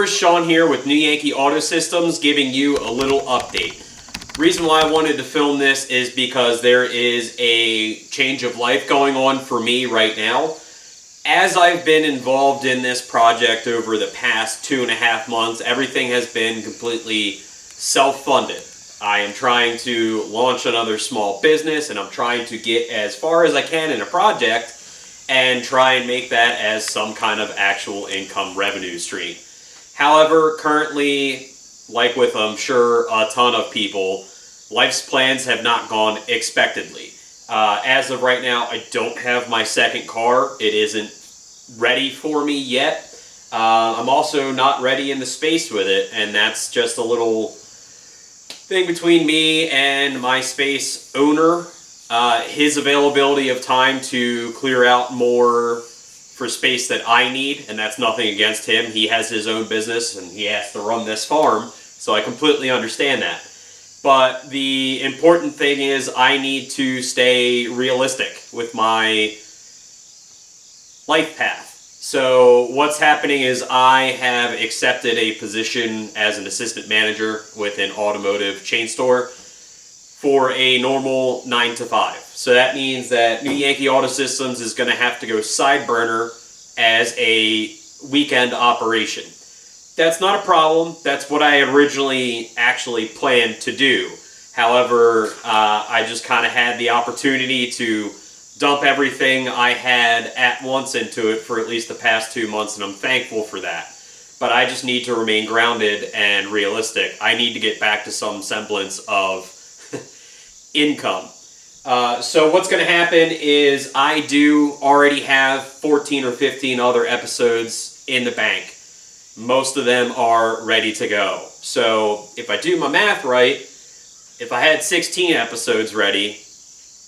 viewers, Sean here with New Yankee Auto Systems, giving you a little update. Reason why I wanted to film this is because there is a change of life going on for me right now. As I've been involved in this project over the past 2.5 months, everything has been completely self-funded. I am trying to launch another small business, and I'm trying to get as far as I can in a project and try and make that as some kind of actual income revenue stream. However, currently, like with I'm sure a ton of people, life's plans have not gone expectedly. As of right now, I don't have my second car. It isn't ready for me yet. I'm also not ready in the space with it, and that's just a little thing between me and my space owner. His availability of time to clear out more for space that I need, and that's nothing against him. He has his own business and he has to run this farm, so I completely understand that. But the important thing is I need to stay realistic with my life path. So what's happening is I have accepted a position as an assistant manager with an automotive chain store for a normal 9 to 5. So that means that New Yankee Auto Systems is going to have to go side burner as a weekend operation. That's not a problem. That's what I originally actually planned to do. However, I just kind of had the opportunity to dump everything I had at once into it for at least the past 2 months, and I'm thankful for that. But I just need to remain grounded and realistic. I need to get back to some semblance of income. So what's going to happen is I do already have 14 or 15 other episodes in the bank. Most of them are ready to go. So if I do my math right, if I had 16 episodes ready,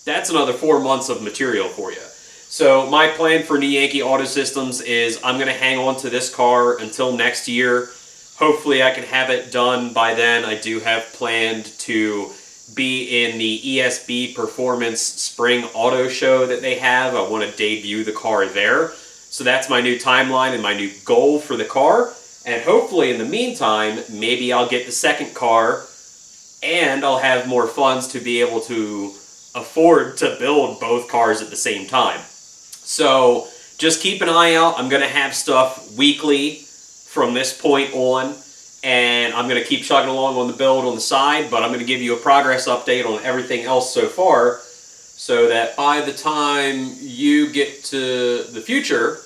that's another 4 months of material for you. So my plan for New Yankee Auto Systems is I'm going to hang on to this car until next year. Hopefully I can have it done by then. I do have planned to be in the ESB Performance Spring Auto Show that they have. I want to debut the car there. So that's my new timeline and my new goal for the car. And hopefully in the meantime, maybe I'll get the second car and I'll have more funds to be able to afford to build both cars at the same time. So just keep an eye out. I'm going to have stuff weekly from this point on, and I'm going to keep chugging along on the build on the side, but I'm going to give you a progress update on everything else so far so that by the time you get to the future,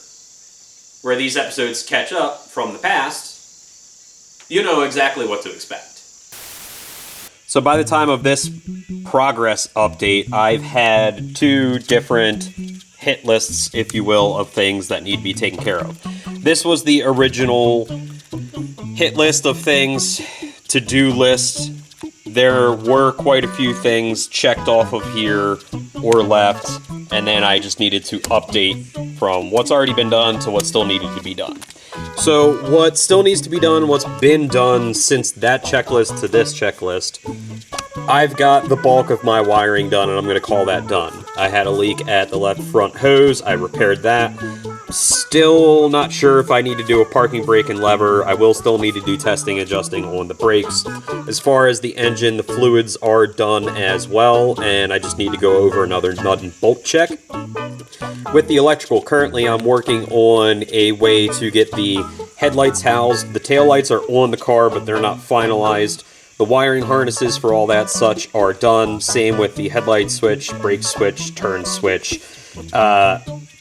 where these episodes catch up from the past, you know exactly what to expect. So by the time of this progress update, I've had 2 different hit lists, if you will, of things that need to be taken care of. This was the original hit list of things, to-do list. There were quite a few things checked off of here or left, and then I just needed to update from what's already been done to what still needed to be done. So what still needs to be done, what's been done since that checklist to this checklist, I've got the bulk of my wiring done, and I'm going to call that done. I had a leak at the left front hose. I repaired that. Still not sure if I need to do a parking brake and lever. I will still need to do testing, adjusting on the brakes. As far as the engine, the fluids are done as well, and I just need to go over another nut and bolt check. With the electrical, currently I'm working on a way to get the headlights housed. The taillights are on the car, but they're not finalized. The wiring harnesses for all that such are done. Same with the headlight switch, brake switch, turn switch.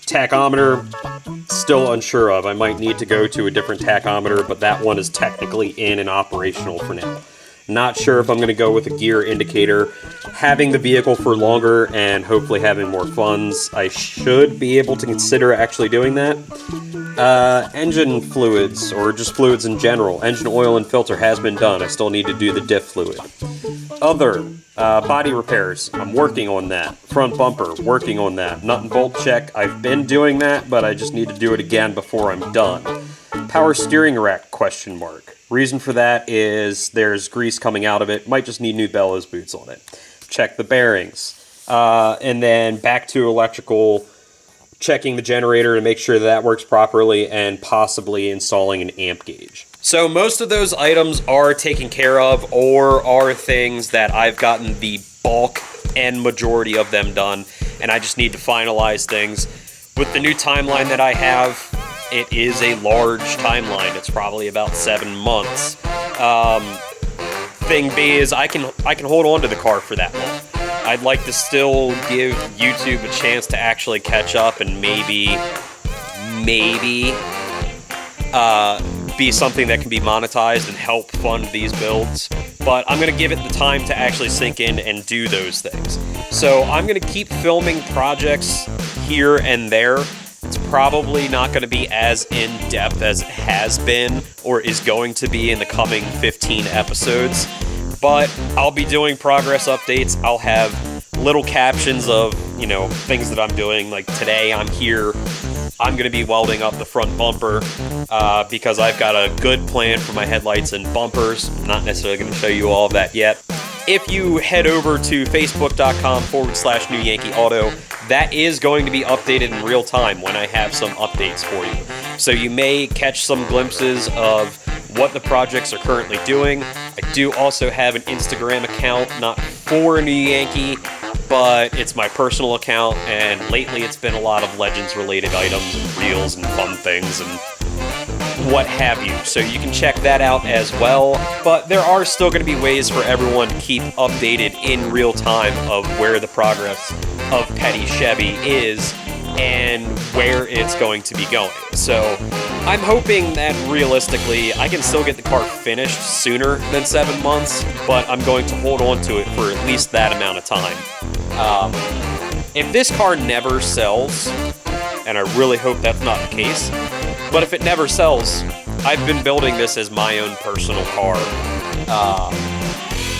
Tachometer, still unsure of. I might need to go to a different tachometer, but that one is technically in and operational for now. Not sure if I'm going to go with a gear indicator. Having the vehicle for longer and hopefully having more funds, I should be able to consider actually doing that. Engine fluids, or just fluids in general. Engine oil and filter has been done. I still need to do the diff fluid. Other body repairs, I'm working on that. Front bumper, working on that. Nut and bolt check, I've been doing that, but I just need to do it again before I'm done. Power steering rack, question mark. Reason for that is there's grease coming out of it. Might just need new bellows boots on it. Check the bearings. And then back to electrical, checking the generator to make sure that works properly, and possibly installing an amp gauge. So most of those items are taken care of, or are things that I've gotten the bulk and majority of them done, and I just need to finalize things. With the new timeline that I have, it is a large timeline. It's probably about 7 months. Thing B is I can hold on to the car for that long. I'd like to still give YouTube a chance to actually catch up and maybe be something that can be monetized and help fund these builds. But I'm going to give it the time to actually sink in and do those things. So I'm going to keep filming projects here and there. It's probably not going to be as in-depth as it has been or is going to be in the coming 15 episodes. But I'll be doing progress updates. I'll have little captions of, things that I'm doing. Like today I'm here. I'm going to be welding up the front bumper because I've got a good plan for my headlights and bumpers. I'm not necessarily going to show you all of that yet. If you head over to facebook.com/New Yankee Auto, that is going to be updated in real time when I have some updates for you. So you may catch some glimpses of what the projects are currently doing. I do also have an Instagram account, not for New Yankee, but it's my personal account, and lately it's been a lot of Legends-related items and reels and fun things and what have you. So you can check that out as well, but there are still going to be ways for everyone to keep updated in real time of where the progress of Petty Chevy is and where it's going to be going. So I'm hoping that realistically I can still get the car finished sooner than 7 months, but I'm going to hold on to it for at least that amount of time. If this car never sells, and I really hope that's not the case, but if it never sells, I've been building this as my own personal car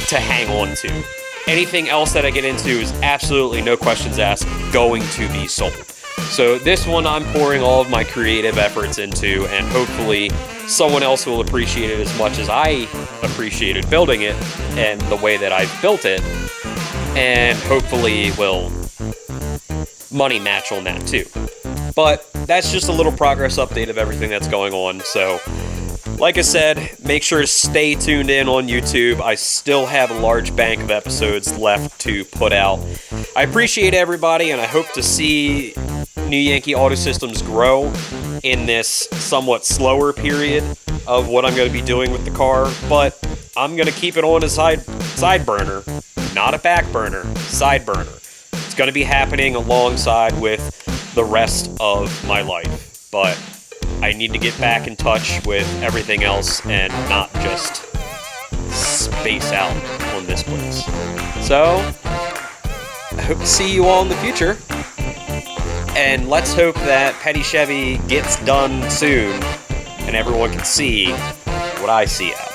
to hang on to. Anything else that I get into is absolutely, no questions asked, going to be sold. So this one I'm pouring all of my creative efforts into, and hopefully someone else will appreciate it as much as I appreciated building it and the way that I've built it, and hopefully will money match on that too. But that's just a little progress update of everything that's going on. So like I said, make sure to stay tuned in on YouTube. I still have a large bank of episodes left to put out. I appreciate everybody, and I hope to see New Yankee Auto Systems grow in this somewhat slower period of what I'm going to be doing with the car. But I'm going to keep it on a side burner, not a back burner, side burner. It's going to be happening alongside with the rest of my life. But I need to get back in touch with everything else and not just space out on this place. So, I hope to see you all in the future. And let's hope that Petty Chevy gets done soon and everyone can see what I see out.